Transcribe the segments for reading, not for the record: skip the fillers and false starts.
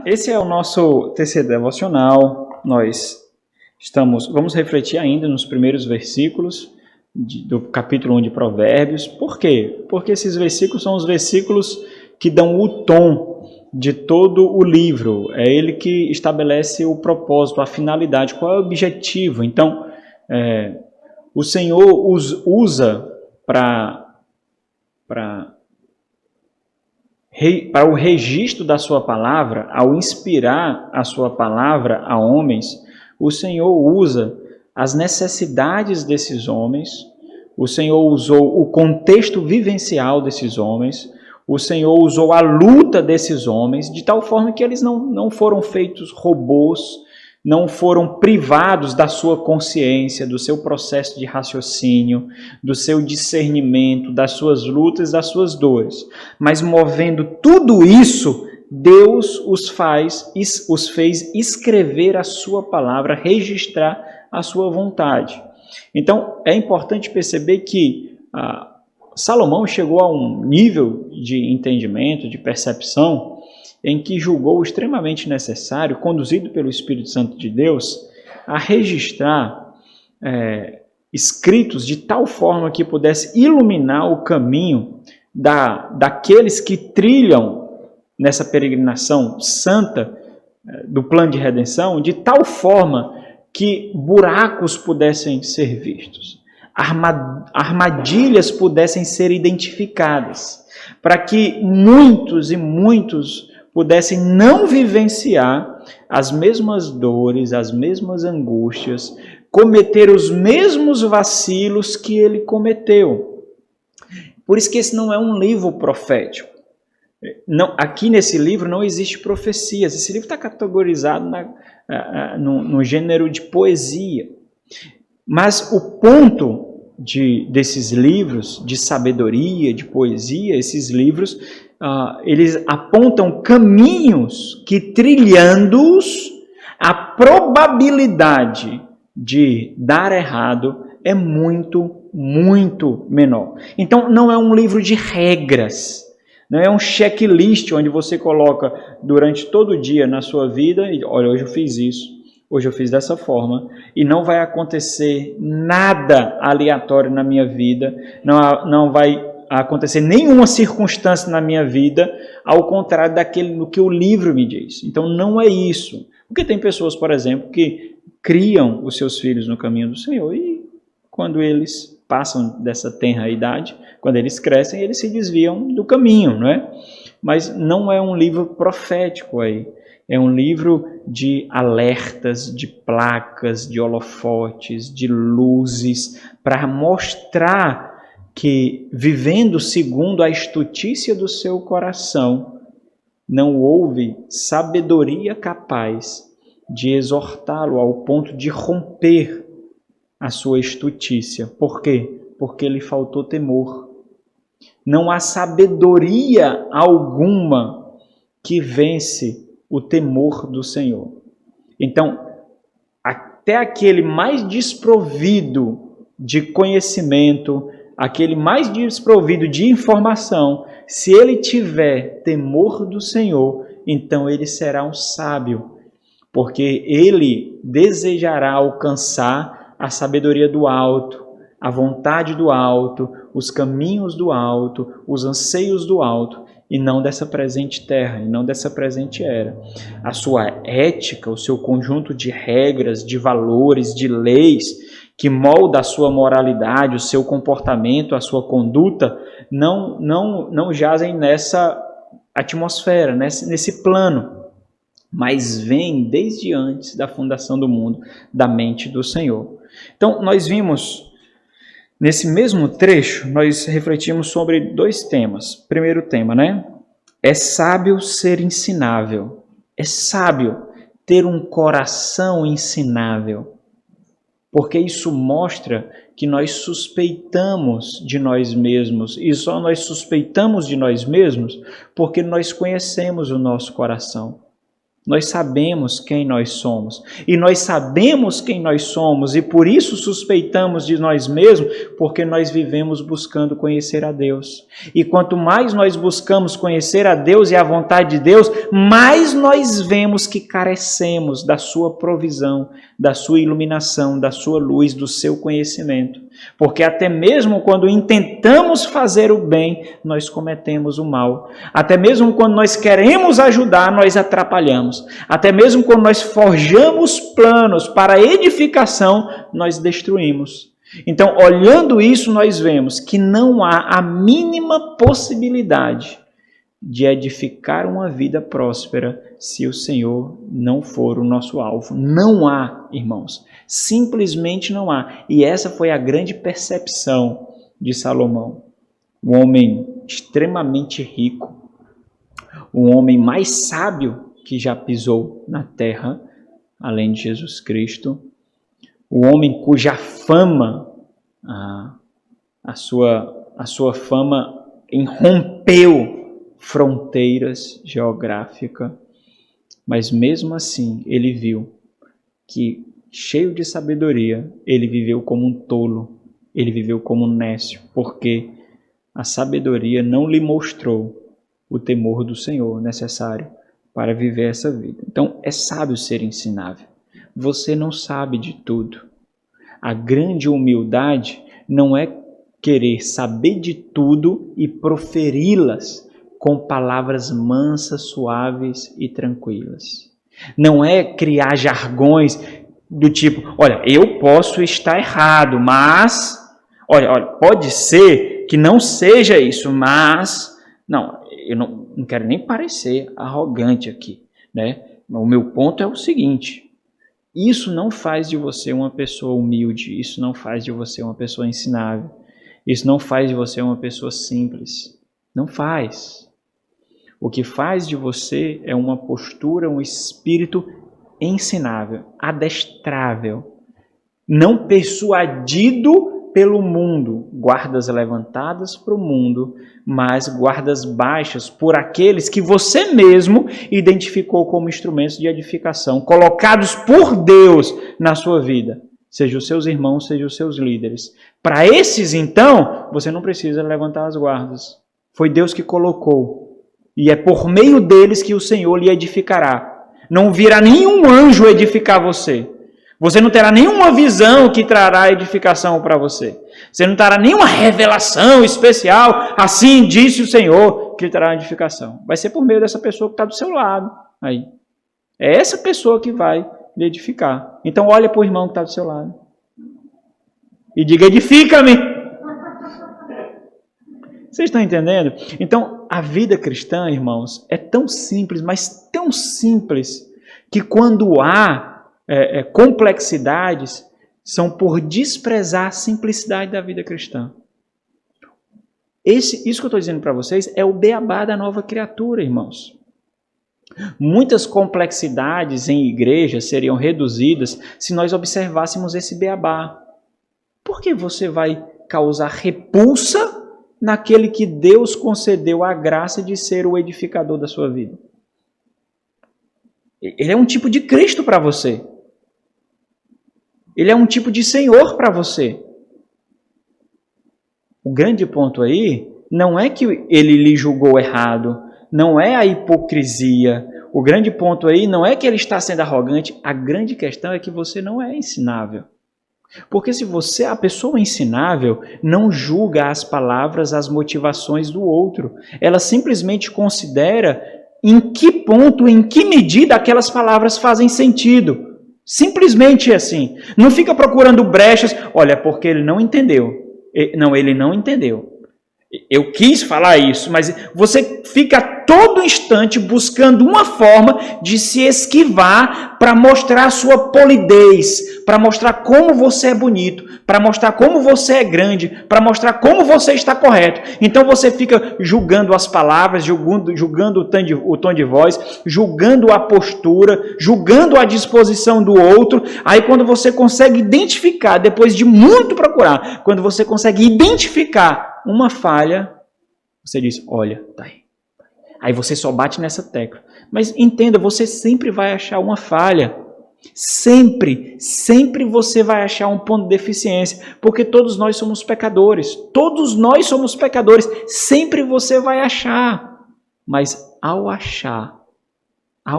Esse é o nosso terceiro devocional. Vamos refletir ainda nos primeiros versículos do capítulo 1 de Provérbios. Por quê? Porque esses versículos são os versículos que dão o tom de todo o livro. É ele que estabelece o propósito, a finalidade, qual é o objetivo. Então, o Senhor os usa para o registro da sua palavra, ao inspirar a sua palavra a homens. O Senhor usa as necessidades desses homens, o Senhor usou o contexto vivencial desses homens, o Senhor usou a luta desses homens, de tal forma que eles não foram feitos robôs, não foram privados da sua consciência, do seu processo de raciocínio, do seu discernimento, das suas lutas, das suas dores. Mas movendo tudo isso, Deus os fez escrever a sua palavra, registrar a sua vontade. Então, é importante perceber que Salomão chegou a um nível de entendimento, de percepção, em que julgou extremamente necessário, conduzido pelo Espírito Santo de Deus, a registrar escritos de tal forma que pudesse iluminar o caminho daqueles que trilham nessa peregrinação santa do plano de redenção, de tal forma que buracos pudessem ser vistos, armadilhas pudessem ser identificadas, para que muitos e muitos pudessem não vivenciar as mesmas dores, as mesmas angústias, cometer os mesmos vacilos que ele cometeu. Por isso que esse não é um livro profético. Não, aqui nesse livro não existe profecias. Esse livro está categorizado no gênero de poesia. Mas o ponto desses livros, de sabedoria, de poesia, esses livros, eles apontam caminhos que, trilhando-os, a probabilidade de dar errado é muito, muito menor. Então, não é um livro de regras, não é um checklist onde você coloca durante todo o dia na sua vida, e olha, hoje eu fiz isso, hoje eu fiz dessa forma, e não vai acontecer nada aleatório na minha vida, não vai acontecer nenhuma circunstância na minha vida, ao contrário do que o livro me diz. Então não é isso. Porque tem pessoas, por exemplo, que criam os seus filhos no caminho do Senhor e quando eles passam dessa tenra idade, quando eles crescem, eles se desviam do caminho, não é? Mas não é um livro profético aí. É um livro de alertas, de placas, de holofotes, de luzes, para mostrar que, vivendo segundo a estutícia do seu coração, não houve sabedoria capaz de exortá-lo ao ponto de romper a sua estutícia. Por quê? Porque lhe faltou temor. Não há sabedoria alguma que vence o temor do Senhor. Então, até aquele mais desprovido de conhecimento, aquele mais desprovido de informação, se ele tiver temor do Senhor, então ele será um sábio, porque ele desejará alcançar a sabedoria do alto, a vontade do alto, os caminhos do alto, os anseios do alto, e não dessa presente terra, e não dessa presente era. A sua ética, o seu conjunto de regras, de valores, de leis, que molda a sua moralidade, o seu comportamento, a sua conduta, não jazem nessa atmosfera, nesse plano, mas vem desde antes da fundação do mundo, da mente do Senhor. Então, nós vimos, nesse mesmo trecho, nós refletimos sobre dois temas. Primeiro tema, né? É sábio ser ensinável. É sábio ter um coração ensinável. Porque isso mostra que nós suspeitamos de nós mesmos. E só nós suspeitamos de nós mesmos porque nós conhecemos o nosso coração. Nós sabemos quem nós somos. E nós sabemos quem nós somos e por isso suspeitamos de nós mesmos, porque nós vivemos buscando conhecer a Deus. E quanto mais nós buscamos conhecer a Deus e a vontade de Deus, mais nós vemos que carecemos da sua provisão, da sua iluminação, da sua luz, do seu conhecimento. Porque até mesmo quando intentamos fazer o bem, nós cometemos o mal. Até mesmo quando nós queremos ajudar, nós atrapalhamos. Até mesmo quando nós forjamos planos para edificação, nós destruímos. Então, olhando isso, nós vemos que não há a mínima possibilidade de edificar uma vida próspera se o Senhor não for o nosso alvo. Não há, irmãos. Simplesmente não há. E essa foi a grande percepção de Salomão. Um homem extremamente rico, o homem mais sábio que já pisou na terra, além de Jesus Cristo, o homem cuja fama, a sua fama irrompeu fronteiras geográficas, mas mesmo assim ele viu que, cheio de sabedoria, ele viveu como um tolo, ele viveu como um nécio, porque a sabedoria não lhe mostrou o temor do Senhor necessário para viver essa vida. Então, é sábio ser ensinável. Você não sabe de tudo. A grande humildade não é querer saber de tudo e proferi-las com palavras mansas, suaves e tranquilas. Não é criar jargões do tipo, olha, eu posso estar errado, mas, olha, pode ser que não seja isso, mas, não, eu não quero nem parecer arrogante aqui, né? O meu ponto é o seguinte, isso não faz de você uma pessoa humilde, isso não faz de você uma pessoa ensinável, isso não faz de você uma pessoa simples, não faz. O que faz de você é uma postura, um espírito ensinável, adestrável, não persuadido pelo mundo, guardas levantadas para o mundo, mas guardas baixas por aqueles que você mesmo identificou como instrumentos de edificação, colocados por Deus na sua vida, seja os seus irmãos, seja os seus líderes. Para esses, então, você não precisa levantar as guardas. Foi Deus que colocou. E é por meio deles que o Senhor lhe edificará. Não virá nenhum anjo edificar você. Você não terá nenhuma visão que trará edificação para você. Você não terá nenhuma revelação especial, assim disse o Senhor, que lhe trará edificação. Vai ser por meio dessa pessoa que está do seu lado. Aí. É essa pessoa que vai lhe edificar. Então olha para o irmão que está do seu lado. E diga, edifica-me. Vocês estão entendendo? Então, a vida cristã, irmãos, é tão simples, mas tão simples, que quando há complexidades, são por desprezar a simplicidade da vida cristã. Isso que eu estou dizendo para vocês é o beabá da nova criatura, irmãos. Muitas complexidades em igrejas seriam reduzidas se nós observássemos esse beabá. Por que você vai causar repulsa naquele que Deus concedeu a graça de ser o edificador da sua vida? Ele é um tipo de Cristo para você. Ele é um tipo de Senhor para você. O grande ponto aí não é que ele lhe julgou errado, não é a hipocrisia. O grande ponto aí não é que ele está sendo arrogante, a grande questão é que você não é ensinável. Porque se você, a pessoa ensinável, não julga as palavras, as motivações do outro. Ela simplesmente considera em que ponto, em que medida aquelas palavras fazem sentido. Simplesmente assim. Não fica procurando brechas. Olha, porque ele não entendeu. Não, ele não entendeu. Eu quis falar isso, mas você fica a todo instante buscando uma forma de se esquivar para mostrar a sua polidez, para mostrar como você é bonito, para mostrar como você é grande, para mostrar como você está correto. Então você fica julgando as palavras, julgando o tom de voz, julgando a postura, julgando a disposição do outro. Aí quando você consegue identificar, depois de muito procurar, quando você consegue identificar uma falha, você diz, olha, tá aí. Aí você só bate nessa tecla. Mas entenda, você sempre vai achar uma falha. Sempre você vai achar um ponto de deficiência, porque todos nós somos pecadores. Todos nós somos pecadores. Sempre você vai achar. Mas ao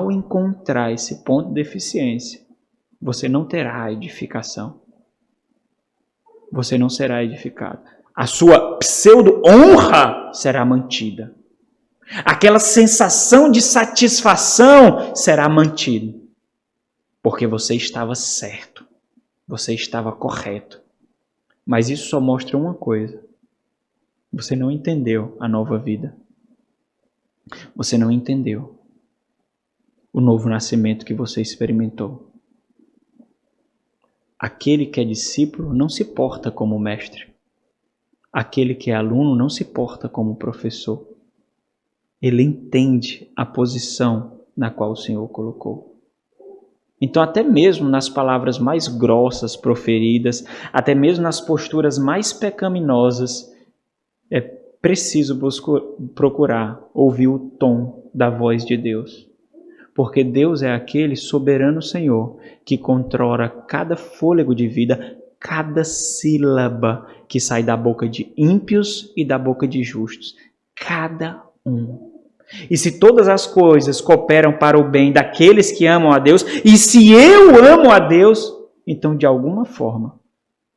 encontrar esse ponto de deficiência, você não terá edificação. Você não será edificado. A sua pseudo-honra será mantida. Aquela sensação de satisfação será mantida. Porque você estava certo. Você estava correto. Mas isso só mostra uma coisa. Você não entendeu a nova vida. Você não entendeu o novo nascimento que você experimentou. Aquele que é discípulo não se porta como mestre. Aquele que é aluno não se porta como professor. Ele entende a posição na qual o Senhor colocou. Então, até mesmo nas palavras mais grossas proferidas, até mesmo nas posturas mais pecaminosas, é preciso procurar ouvir o tom da voz de Deus. Porque Deus é aquele soberano Senhor que controla cada fôlego de vida, cada sílaba que sai da boca de ímpios e da boca de justos. Cada um. E se todas as coisas cooperam para o bem daqueles que amam a Deus, e se eu amo a Deus, então de alguma forma,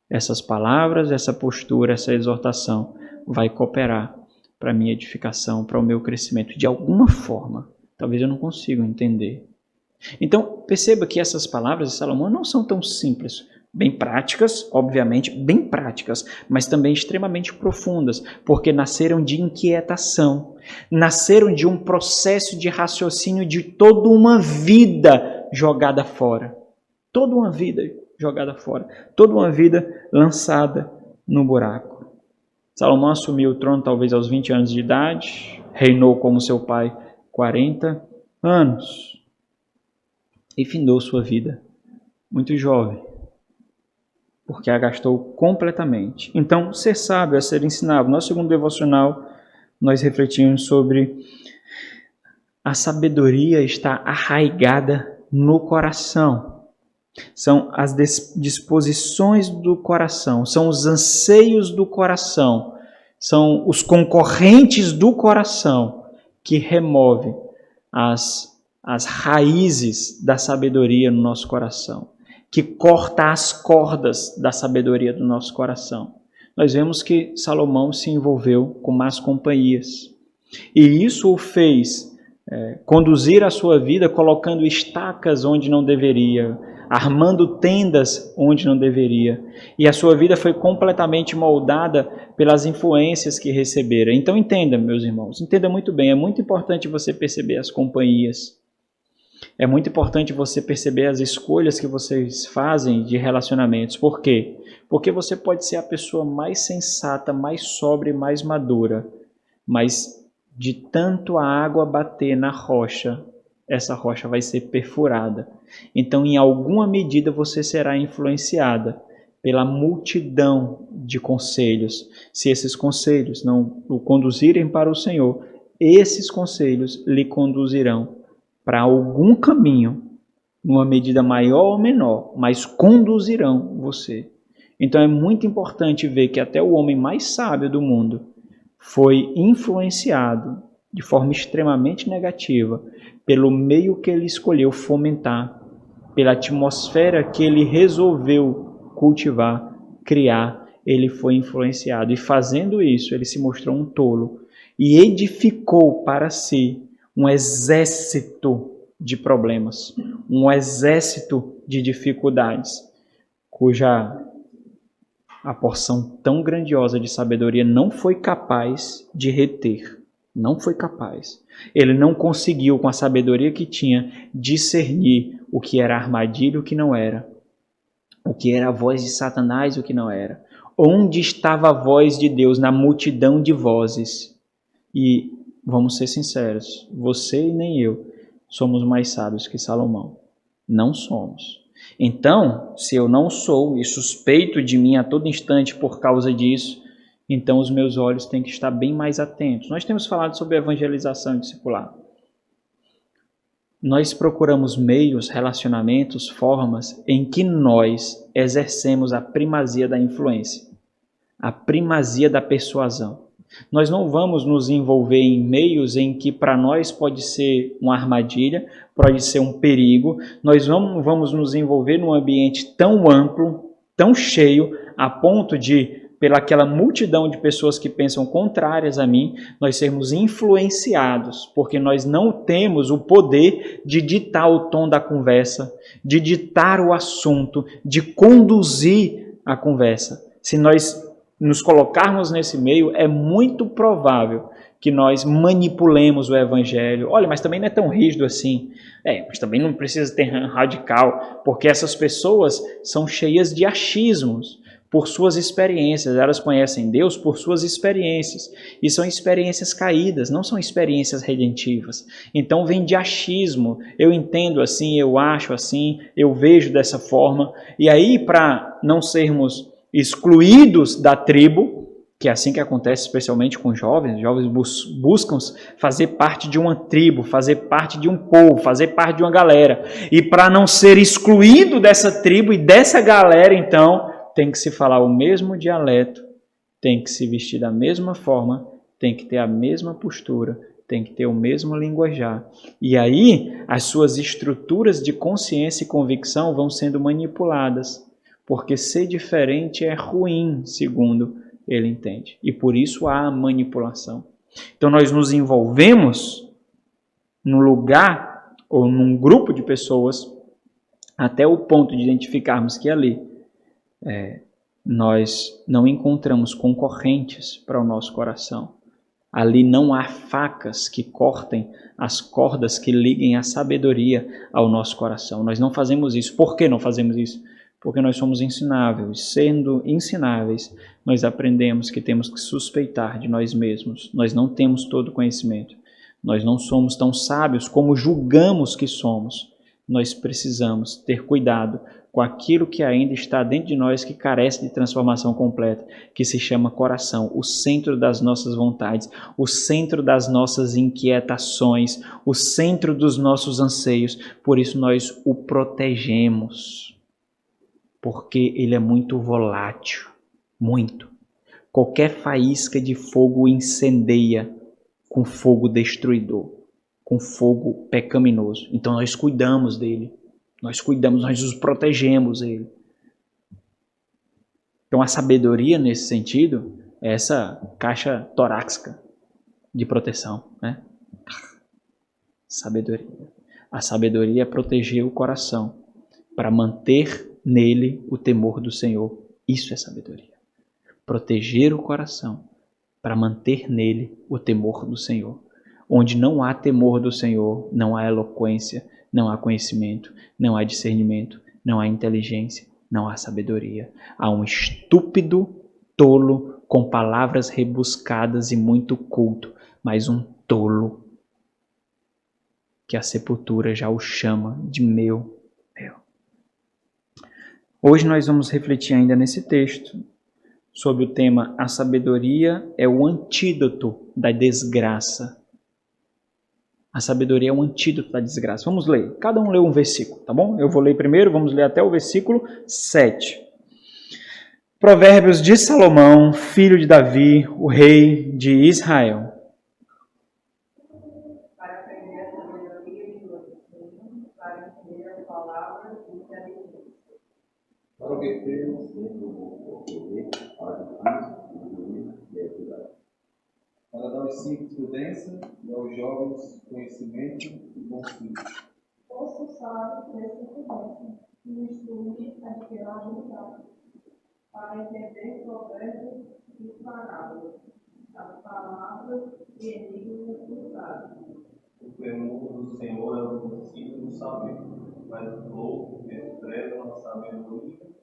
essas palavras, essa postura, essa exortação vai cooperar para a minha edificação, para o meu crescimento, de alguma forma. Talvez eu não consiga entender. Então, perceba que essas palavras de Salomão não são tão simples, bem práticas, obviamente, bem práticas, mas também extremamente profundas, porque nasceram de inquietação, nasceram de um processo de raciocínio de toda uma vida jogada fora. Toda uma vida jogada fora, toda uma vida lançada no buraco. Salomão assumiu o trono talvez aos 20 anos de idade, reinou como seu pai 40 anos e findou sua vida muito jovem, porque a gastou completamente. Então, ser sábio é ser ensinável. No segundo devocional, nós refletimos sobre a sabedoria está arraigada no coração. São as disposições do coração, são os anseios do coração, são os concorrentes do coração que removem as raízes da sabedoria no nosso coração, que corta as cordas da sabedoria do nosso coração. Nós vemos que Salomão se envolveu com más companhias. E isso o fez conduzir a sua vida colocando estacas onde não deveria, armando tendas onde não deveria. E a sua vida foi completamente moldada pelas influências que recebera. Então entenda, meus irmãos, entenda muito bem, é muito importante você perceber as companhias. É muito importante você perceber as escolhas que vocês fazem de relacionamentos. Por quê? Porque você pode ser a pessoa mais sensata, mais sóbria e mais madura, mas de tanto a água bater na rocha, essa rocha vai ser perfurada. Então, em alguma medida, você será influenciada pela multidão de conselhos. Se esses conselhos não o conduzirem para o Senhor, esses conselhos lhe conduzirão para algum caminho, numa medida maior ou menor, mas conduzirão você. Então é muito importante ver que até o homem mais sábio do mundo foi influenciado de forma extremamente negativa pelo meio que ele escolheu fomentar, pela atmosfera que ele resolveu cultivar, criar, ele foi influenciado. E fazendo isso, ele se mostrou um tolo e edificou para si um exército de problemas, um exército de dificuldades, cuja a porção tão grandiosa de sabedoria não foi capaz de reter. Não foi capaz. Ele não conseguiu, com a sabedoria que tinha, discernir o que era armadilha e o que não era. O que era a voz de Satanás e o que não era. Onde estava a voz de Deus na multidão de vozes? E, vamos ser sinceros, você e nem eu somos mais sábios que Salomão. Não somos. Então, se eu não sou e suspeito de mim a todo instante por causa disso, então os meus olhos têm que estar bem mais atentos. Nós temos falado sobre evangelização e discipulado. Nós procuramos meios, relacionamentos, formas em que nós exercemos a primazia da influência, a primazia da persuasão. Nós não vamos nos envolver em meios em que para nós pode ser uma armadilha, pode ser um perigo. Nós não vamos nos envolver num ambiente tão amplo, tão cheio, a ponto de, pelaquela multidão de pessoas que pensam contrárias a mim, nós sermos influenciados, porque nós não temos o poder de ditar o tom da conversa, de ditar o assunto, de conduzir a conversa. Se nós nos colocarmos nesse meio, é muito provável que nós manipulemos o evangelho. Olha, mas também não é tão rígido assim. Mas também não precisa ter radical, porque essas pessoas são cheias de achismos por suas experiências. Elas conhecem Deus por suas experiências. E são experiências caídas, não são experiências redentivas. Então vem de achismo. Eu entendo assim, eu acho assim, eu vejo dessa forma. E aí, para não sermos excluídos da tribo, que é assim que acontece especialmente com jovens buscam fazer parte de uma tribo, fazer parte de um povo, fazer parte de uma galera. E para não ser excluído dessa tribo e dessa galera, então, tem que se falar o mesmo dialeto, tem que se vestir da mesma forma, tem que ter a mesma postura, tem que ter o mesmo linguajar. E aí, as suas estruturas de consciência e convicção vão sendo manipuladas, porque ser diferente é ruim, segundo ele entende. E por isso há manipulação. Então nós nos envolvemos num lugar ou num grupo de pessoas até o ponto de identificarmos que ali nós não encontramos concorrentes para o nosso coração. Ali não há facas que cortem as cordas que liguem a sabedoria ao nosso coração. Nós não fazemos isso. Por que não fazemos isso? Porque nós somos ensináveis. Sendo ensináveis, nós aprendemos que temos que suspeitar de nós mesmos. Nós não temos todo o conhecimento. Nós não somos tão sábios como julgamos que somos. Nós precisamos ter cuidado com aquilo que ainda está dentro de nós, que carece de transformação completa, que se chama coração, o centro das nossas vontades, o centro das nossas inquietações, o centro dos nossos anseios. Por isso nós o protegemos. Porque ele é muito volátil, muito. Qualquer faísca de fogo incendeia com fogo destruidor, com fogo pecaminoso. Então nós cuidamos dele, nós nos protegemos dele. Então a sabedoria nesse sentido é essa caixa torácica de proteção, né? Sabedoria. A sabedoria é proteger o coração para manter nele o temor do Senhor. Isso é sabedoria. Proteger o coração para manter nele o temor do Senhor. Onde não há temor do Senhor, não há eloquência, não há conhecimento, não há discernimento, não há inteligência, não há sabedoria. Há um estúpido tolo com palavras rebuscadas e muito culto, mas um tolo que a sepultura já o chama de meu. Hoje nós vamos refletir ainda nesse texto sobre o tema: a sabedoria é o antídoto da desgraça. A sabedoria é um antídoto da desgraça. Vamos ler. Cada um lê um versículo, tá bom? Eu vou ler primeiro, vamos ler até o versículo 7. Provérbios de Salomão, filho de Davi, o rei de Israel. Para aprender a sabedoria de Deus, para entender as palavras de inteligência. Para obter o centro do poder, a justiça, e a equidade. Para dar aos simples prudência e aos jovens conhecimento e conselho. Ouça o sábio dessa prudência e o instrui adquirir habilidade. Para entender provérbios e parábolas, as palavras e enigmas do sábio. O temor do Senhor é o princípio do saber, mas o louco despreza a sabedoria.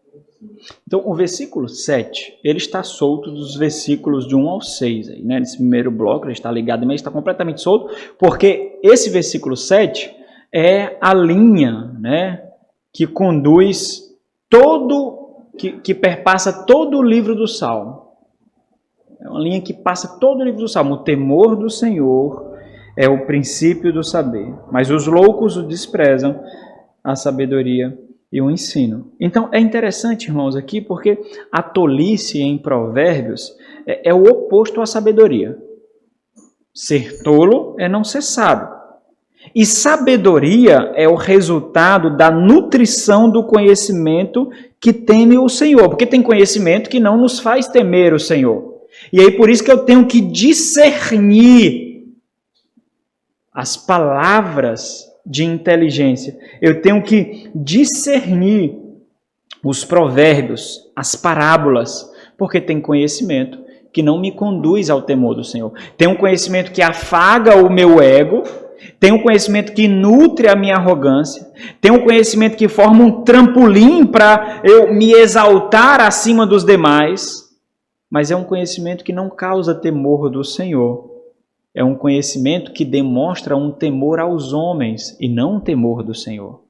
Então, o versículo 7, ele está solto dos versículos de 1 ao 6. Aí, né? Nesse primeiro bloco, ele está ligado, mas está completamente solto, porque esse versículo 7 é a linha, né, que conduz todo, que perpassa todo o livro do Salmo. uma linha que passa todo o livro do Salmo. O temor do Senhor é o princípio do saber, mas os loucos o desprezam, a sabedoria e o ensino. Então é interessante, irmãos, aqui, porque a tolice em Provérbios é o oposto à sabedoria. Ser tolo é não ser sábio. E sabedoria é o resultado da nutrição do conhecimento que teme o Senhor. Porque tem conhecimento que não nos faz temer o Senhor. E aí por isso que eu tenho que discernir as palavras de inteligência. Eu tenho que discernir os provérbios, as parábolas, porque tem conhecimento que não me conduz ao temor do Senhor. Tem um conhecimento que afaga o meu ego, tem um conhecimento que nutre a minha arrogância, tem um conhecimento que forma um trampolim para eu me exaltar acima dos demais, mas é um conhecimento que não causa temor do Senhor. É um conhecimento que demonstra um temor aos homens e não um temor do Senhor.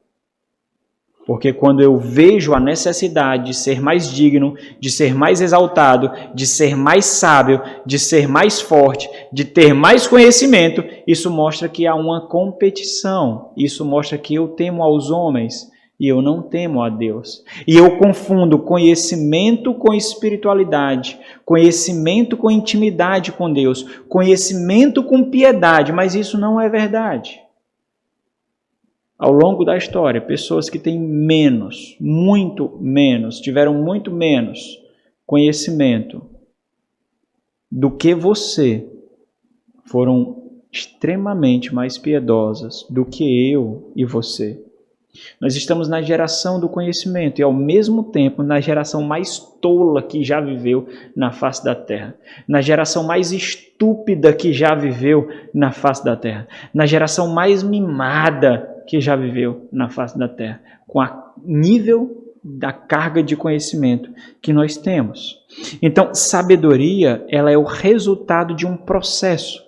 Porque quando eu vejo a necessidade de ser mais digno, de ser mais exaltado, de ser mais sábio, de ser mais forte, de ter mais conhecimento, isso mostra que há uma competição. Isso mostra que eu temo aos homens e eu não temo a Deus. E eu confundo conhecimento com espiritualidade, conhecimento com intimidade com Deus, conhecimento com piedade, mas isso não é verdade. Ao longo da história, pessoas que têm menos, muito menos, tiveram muito menos conhecimento do que você, foram extremamente mais piedosas do que eu e você. Nós estamos na geração do conhecimento e, ao mesmo tempo, na geração mais tola que já viveu na face da terra. Na geração mais estúpida que já viveu na face da terra. Na geração mais mimada que já viveu na face da terra. Com o nível da carga de conhecimento que nós temos. Então, sabedoria, ela é o resultado de um processo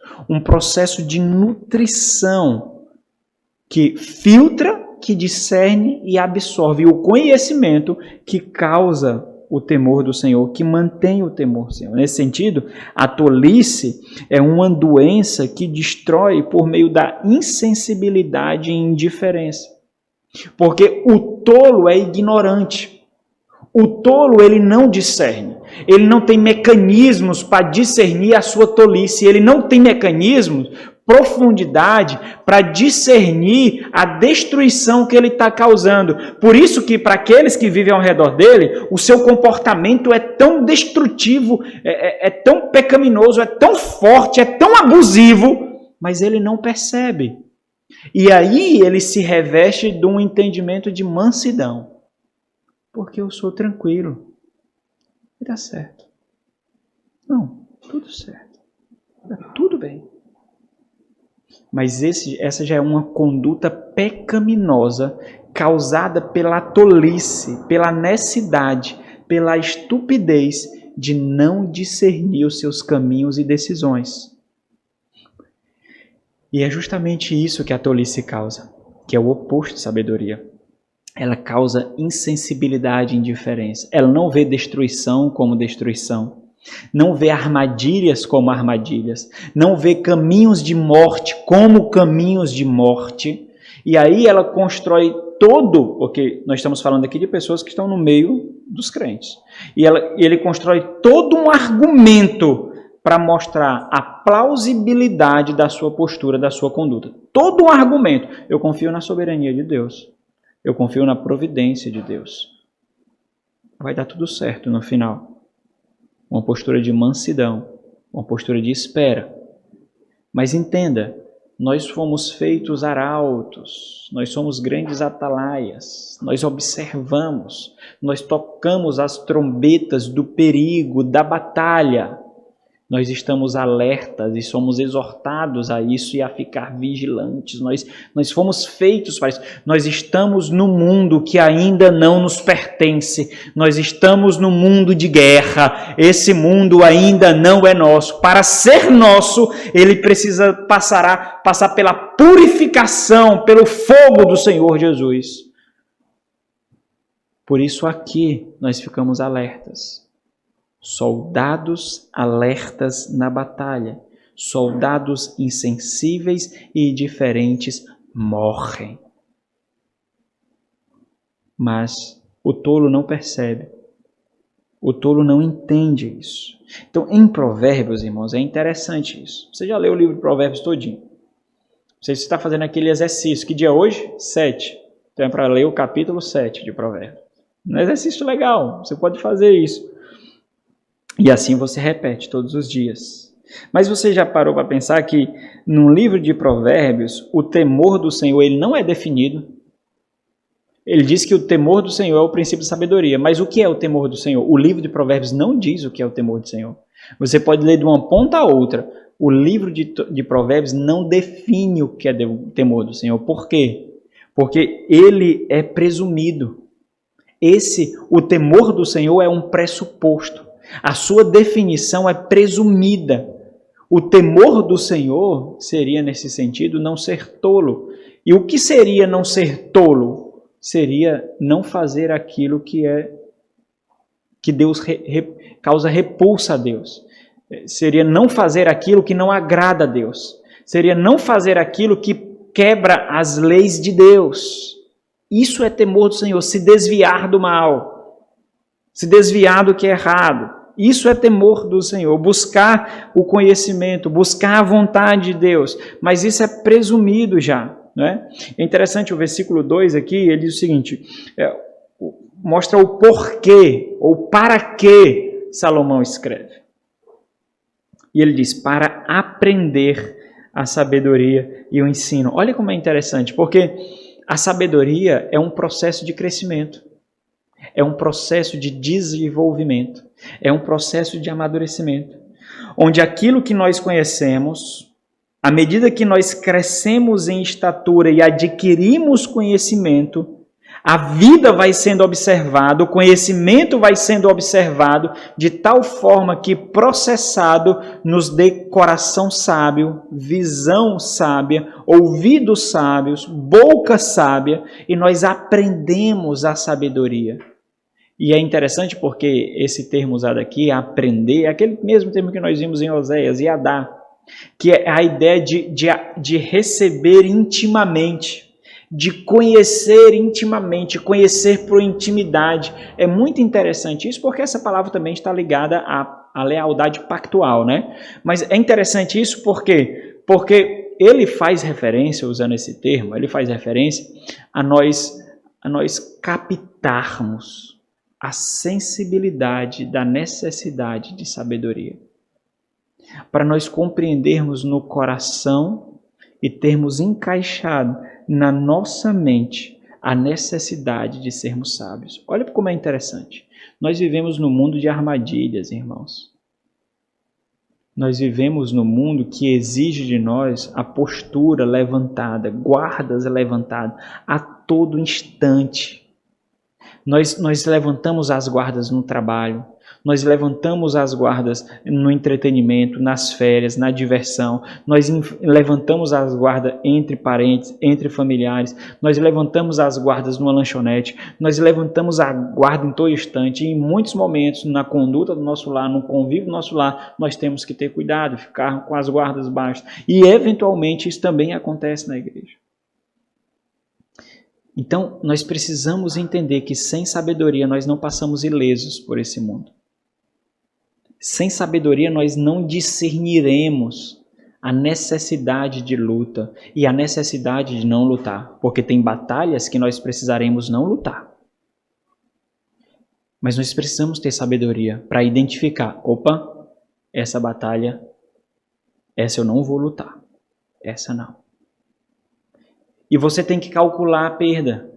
de nutrição que filtra, que discerne e absorve o conhecimento que causa o temor do Senhor, que mantém o temor do Senhor. Nesse sentido, a tolice é uma doença que destrói por meio da insensibilidade e indiferença. Porque o tolo é ignorante. O tolo, ele não discerne. Ele não tem mecanismos para discernir a sua tolice. Ele não tem mecanismos, profundidade, para discernir a destruição que ele está causando. Por isso que, para aqueles que vivem ao redor dele, o seu comportamento é tão destrutivo, é tão pecaminoso, é tão forte, é tão abusivo, mas ele não percebe. E aí ele se reveste de um entendimento de mansidão. Porque eu sou tranquilo. Vai dar certo. Não, tudo certo. Está tudo bem. Mas essa já é uma conduta pecaminosa causada pela tolice, pela necessidade, pela estupidez de não discernir os seus caminhos e decisões. E é justamente isso que a tolice causa, que é o oposto de sabedoria. Ela causa insensibilidade e indiferença. Ela não vê destruição como destruição. Não vê armadilhas como armadilhas. Não vê caminhos de morte como caminhos de morte. E aí ela constrói porque nós estamos falando aqui de pessoas que estão no meio dos crentes. E ele constrói todo um argumento para mostrar a plausibilidade da sua postura, da sua conduta. Todo um argumento. Eu confio na soberania de Deus. Eu confio na providência de Deus. Vai dar tudo certo no final. Uma postura de mansidão, uma postura de espera. Mas entenda, nós fomos feitos arautos, nós somos grandes atalaias, nós observamos, nós tocamos as trombetas do perigo, da batalha. Nós estamos alertas e somos exortados a isso e a ficar vigilantes. Nós fomos feitos para isso. Nós estamos no mundo que ainda não nos pertence. Nós estamos no mundo de guerra. Esse mundo ainda não é nosso. Para ser nosso, ele precisa passar pela purificação, pelo fogo do Senhor Jesus. Por isso aqui nós ficamos alertas. Soldados alertas na batalha, soldados insensíveis e indiferentes morrem. Mas o tolo não percebe. O tolo não entende isso. Então, em Provérbios, irmãos, é interessante isso. Você já leu o livro de Provérbios todinho. Você está fazendo aquele exercício. Que dia é hoje? 7. Então é para ler o capítulo 7 de Provérbios. Um exercício legal. Você pode fazer isso. E assim você repete todos os dias. Mas você já parou para pensar que no livro de Provérbios, o temor do Senhor ele não é definido? Ele diz que o temor do Senhor é o princípio de sabedoria. Mas o que é o temor do Senhor? O livro de Provérbios não diz o que é o temor do Senhor. Você pode ler de uma ponta a outra. O livro de Provérbios não define o que é o temor do Senhor. Por quê? Porque ele é presumido. O temor do Senhor é um pressuposto. A sua definição é presumida. O temor do Senhor seria, nesse sentido, não ser tolo. E o que seria não ser tolo? Seria não fazer aquilo que Deus causa repulsa a Deus. Seria não fazer aquilo que não agrada a Deus. Seria não fazer aquilo que quebra as leis de Deus. Isso é temor do Senhor, se desviar do mal, se desviar do que é errado. Isso é temor do Senhor, buscar o conhecimento, buscar a vontade de Deus. Mas isso é presumido já. Né? É interessante o versículo 2 aqui, ele diz o seguinte, mostra o porquê, ou para que Salomão escreve. E ele diz, para aprender a sabedoria e o ensino. Olha como é interessante, porque a sabedoria é um processo de crescimento, é um processo de desenvolvimento, é um processo de amadurecimento, onde aquilo que nós conhecemos, à medida que nós crescemos em estatura e adquirimos conhecimento, a vida vai sendo observada, o conhecimento vai sendo observado de tal forma que processado nos dê coração sábio, visão sábia, ouvidos sábios, boca sábia, e nós aprendemos a sabedoria. E é interessante porque esse termo usado aqui, aprender, é aquele mesmo termo que nós vimos em Oséias, Yadá, que é a ideia de receber intimamente, de conhecer intimamente, conhecer por intimidade. É muito interessante isso, porque essa palavra também está ligada à lealdade pactual, né? Mas é interessante isso porque ele faz referência, usando esse termo, ele faz referência a nós captarmos a sensibilidade da necessidade de sabedoria, para nós compreendermos no coração e termos encaixado na nossa mente a necessidade de sermos sábios. Olha como é interessante. Nós vivemos num mundo de armadilhas, irmãos. Nós vivemos num mundo que exige de nós a postura levantada, guardas levantadas a todo instante. Nós levantamos as guardas no trabalho, nós levantamos as guardas no entretenimento, nas férias, na diversão, nós levantamos as guardas entre parentes, entre familiares, nós levantamos as guardas numa lanchonete, nós levantamos a guarda em todo instante, e em muitos momentos, na conduta do nosso lar, no convívio do nosso lar, nós temos que ter cuidado, ficar com as guardas baixas, e eventualmente isso também acontece na igreja. Então, nós precisamos entender que sem sabedoria nós não passamos ilesos por esse mundo. Sem sabedoria nós não discerniremos a necessidade de luta e a necessidade de não lutar, porque tem batalhas que nós precisaremos não lutar. Mas nós precisamos ter sabedoria para identificar, opa, essa batalha, essa eu não vou lutar, essa não. E você tem que calcular a perda.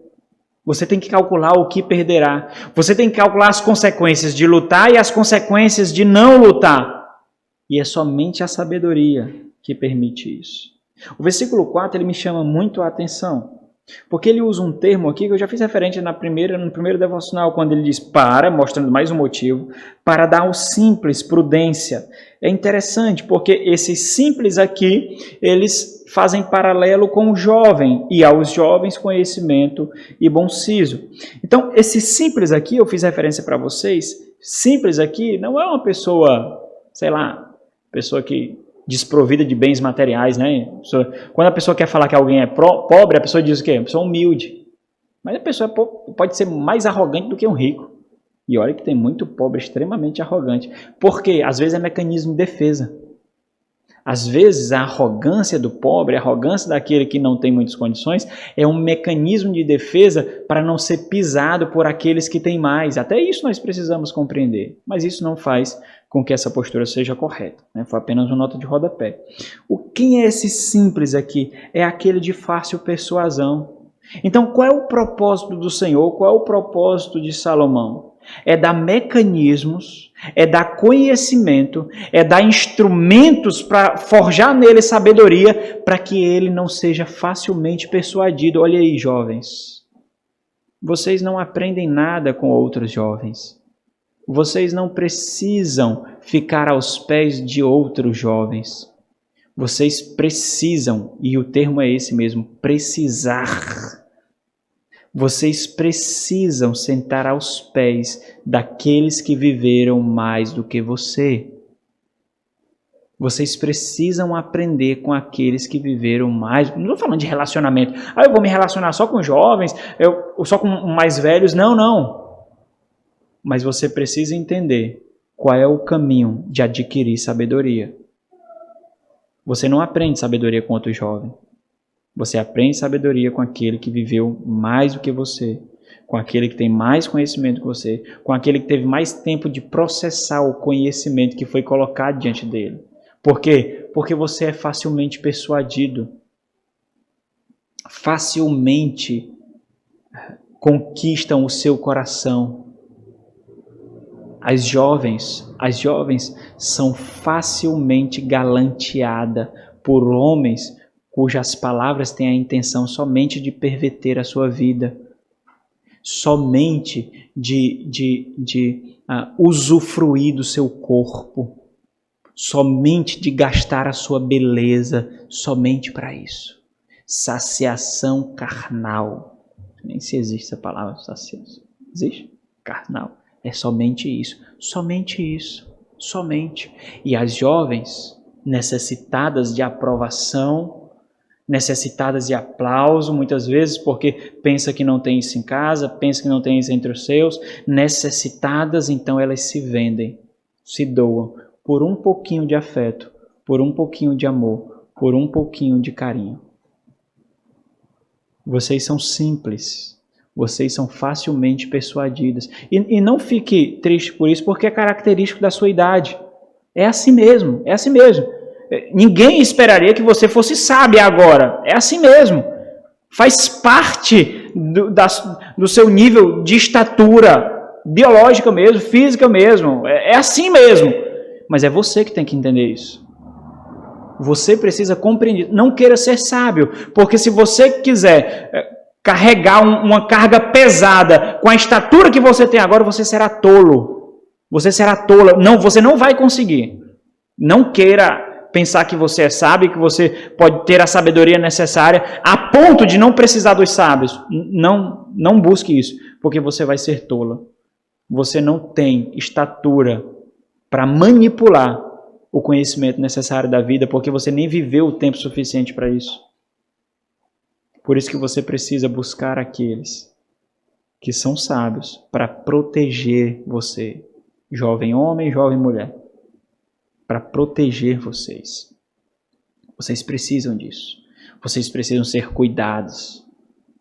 Você tem que calcular o que perderá. Você tem que calcular as consequências de lutar e as consequências de não lutar. E é somente a sabedoria que permite isso. O versículo 4 ele me chama muito a atenção. Porque ele usa um termo aqui que eu já fiz referência no primeiro devocional, quando ele diz para, mostrando mais um motivo, para dar ao simples prudência. É interessante, porque esses simples aqui, eles fazem paralelo com o jovem, e aos jovens conhecimento e bom siso. Então, esse simples aqui, eu fiz referência para vocês, simples aqui não é uma pessoa, sei lá, pessoa que desprovida de bens materiais, né? Quando a pessoa quer falar que alguém é pobre, a pessoa diz o quê? A pessoa é humilde. Mas a pessoa pode ser mais arrogante do que um rico. E olha que tem muito pobre extremamente arrogante. Porque às vezes é mecanismo de defesa. Às vezes a arrogância do pobre, a arrogância daquele que não tem muitas condições, é um mecanismo de defesa para não ser pisado por aqueles que têm mais. Até isso nós precisamos compreender. Mas isso não faz com que essa postura seja correta, né? Foi apenas uma nota de rodapé. Quem é esse simples aqui? É aquele de fácil persuasão. Então, qual é o propósito do Senhor? Qual é o propósito de Salomão? É dar mecanismos, é dar conhecimento, é dar instrumentos para forjar nele sabedoria, para que ele não seja facilmente persuadido. Olha aí, jovens, vocês não aprendem nada com outros jovens. Vocês não precisam ficar aos pés de outros jovens. Vocês precisam, e o termo é esse mesmo, precisar. Vocês precisam sentar aos pés daqueles que viveram mais do que você. Vocês precisam aprender com aqueles que viveram mais. Não estou falando de relacionamento. Eu vou me relacionar só com jovens, só com mais velhos. Não. Mas você precisa entender qual é o caminho de adquirir sabedoria. Você não aprende sabedoria com outro jovem. Você aprende sabedoria com aquele que viveu mais do que você, com aquele que tem mais conhecimento que você, com aquele que teve mais tempo de processar o conhecimento que foi colocado diante dele. Por quê? Porque você é facilmente persuadido, facilmente conquistam o seu coração. As jovens são facilmente galanteadas por homens cujas palavras têm a intenção somente de perverter a sua vida, somente de usufruir do seu corpo, somente de gastar a sua beleza, somente para isso. Saciação carnal. Nem se existe essa palavra, saciação. Existe? Carnal. É somente isso. Somente isso. Somente. E as jovens, necessitadas de aprovação, necessitadas de aplauso, muitas vezes, porque pensa que não tem isso em casa, pensa que não tem isso entre os seus, necessitadas, então elas se vendem, se doam por um pouquinho de afeto, por um pouquinho de amor, por um pouquinho de carinho. Vocês são simples, vocês são facilmente persuadidas. E não fique triste por isso, porque é característico da sua idade. É assim mesmo, é assim mesmo. Ninguém esperaria que você fosse sábia agora. É assim mesmo. Faz parte do seu nível de estatura biológica mesmo, física mesmo. É assim mesmo. Mas é você que tem que entender isso. Você precisa compreender. Não queira ser sábio, porque se você quiser carregar uma carga pesada com a estatura que você tem agora, você será tolo. Você será tola. Não, você não vai conseguir. Não queira pensar que você é sábio, que você pode ter a sabedoria necessária a ponto de não precisar dos sábios. Não busque isso, porque você vai ser tola. Você não tem estatura para manipular o conhecimento necessário da vida, porque você nem viveu o tempo suficiente para isso. Por isso que você precisa buscar aqueles que são sábios para proteger você, jovem homem, jovem mulher. Para proteger vocês. Vocês precisam disso. Vocês precisam ser cuidados,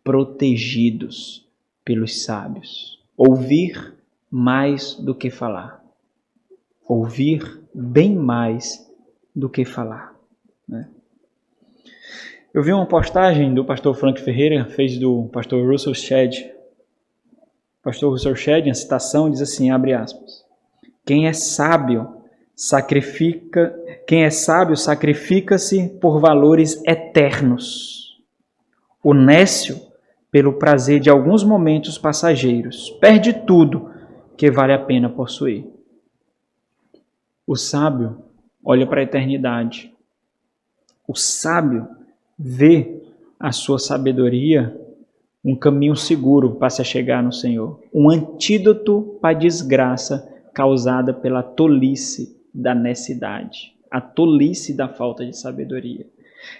protegidos pelos sábios. Ouvir mais do que falar. Ouvir bem mais do que falar. Né? Eu vi uma postagem do pastor Frank Ferreira, fez do pastor Russell Shedd. O pastor Russell Shedd, em citação, diz assim, abre aspas, quem é sábio sacrifica-se por valores eternos. O nécio, pelo prazer de alguns momentos passageiros, perde tudo que vale a pena possuir. O sábio olha para a eternidade. O sábio vê a sua sabedoria um caminho seguro para se chegar no Senhor. Um antídoto para a desgraça causada pela tolice da necessidade, a tolice da falta de sabedoria.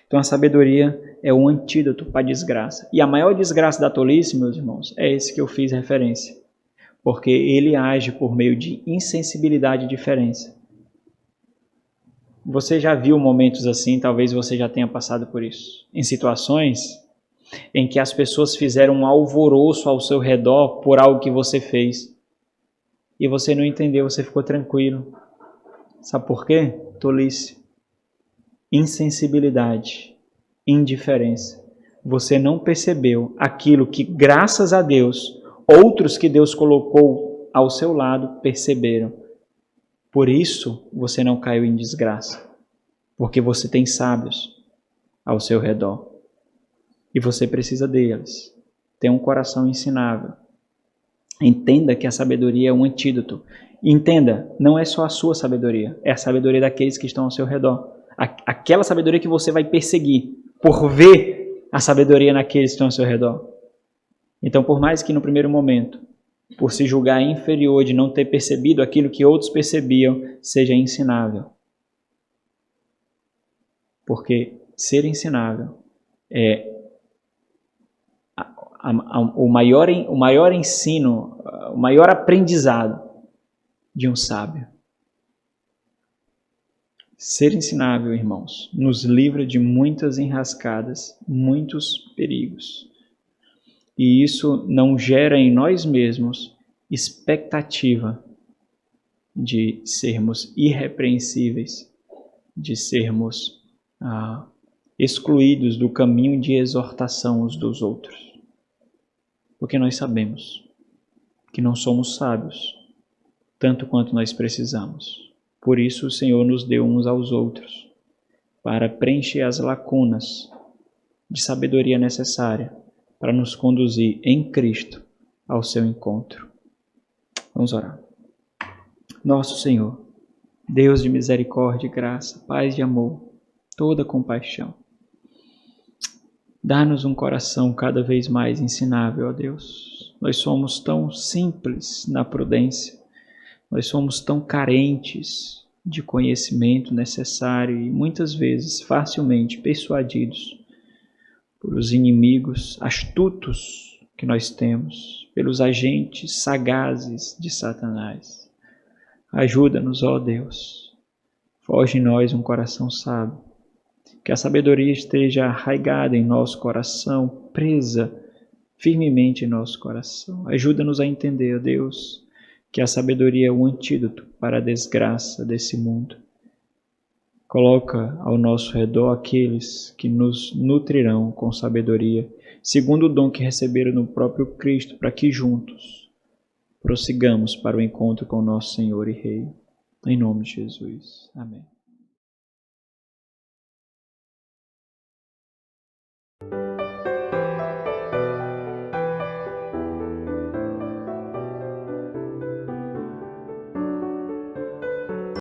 Então a sabedoria é um antídoto para a desgraça. E a maior desgraça da tolice, meus irmãos, é esse que eu fiz referência. Porque ele age por meio de insensibilidade e diferença. Você já viu momentos assim, talvez você já tenha passado por isso. Em situações em que as pessoas fizeram um alvoroço ao seu redor por algo que você fez. E você não entendeu, você ficou tranquilo. Sabe por quê? Tolice. Insensibilidade, indiferença. Você não percebeu aquilo que, graças a Deus, outros que Deus colocou ao seu lado perceberam. Por isso, você não caiu em desgraça. Porque você tem sábios ao seu redor. E você precisa deles. Tem um coração ensinável. Entenda que a sabedoria é um antídoto. Entenda, não é só a sua sabedoria, é a sabedoria daqueles que estão ao seu redor. Aquela sabedoria que você vai perseguir por ver a sabedoria naqueles que estão ao seu redor. Então, por mais que no primeiro momento, por se julgar inferior de não ter percebido aquilo que outros percebiam, seja ensinável. Porque ser ensinável é o maior ensino, o maior aprendizado de um sábio. Ser ensinável, irmãos, nos livra de muitas enrascadas, muitos perigos. E isso não gera em nós mesmos expectativa de sermos irrepreensíveis, de sermos excluídos do caminho de exortação uns dos outros. Porque nós sabemos que não somos sábios, tanto quanto nós precisamos. Por isso o Senhor nos deu uns aos outros, para preencher as lacunas de sabedoria necessária, para nos conduzir em Cristo ao seu encontro. Vamos orar. Nosso Senhor, Deus de misericórdia e graça, paz e amor, toda compaixão, dá-nos um coração cada vez mais ensinável, ó Deus. Nós somos tão simples na prudência, nós somos tão carentes de conhecimento necessário e muitas vezes facilmente persuadidos por os inimigos astutos que nós temos, pelos agentes sagazes de Satanás. Ajuda-nos, ó Deus. Forge em nós um coração sábio. Que a sabedoria esteja arraigada em nosso coração, presa firmemente em nosso coração. Ajuda-nos a entender, ó Deus, que a sabedoria é o antídoto para a desgraça desse mundo. Coloca ao nosso redor aqueles que nos nutrirão com sabedoria, segundo o dom que receberam no próprio Cristo, para que juntos prossigamos para o encontro com nosso Senhor e Rei. Em nome de Jesus. Amém.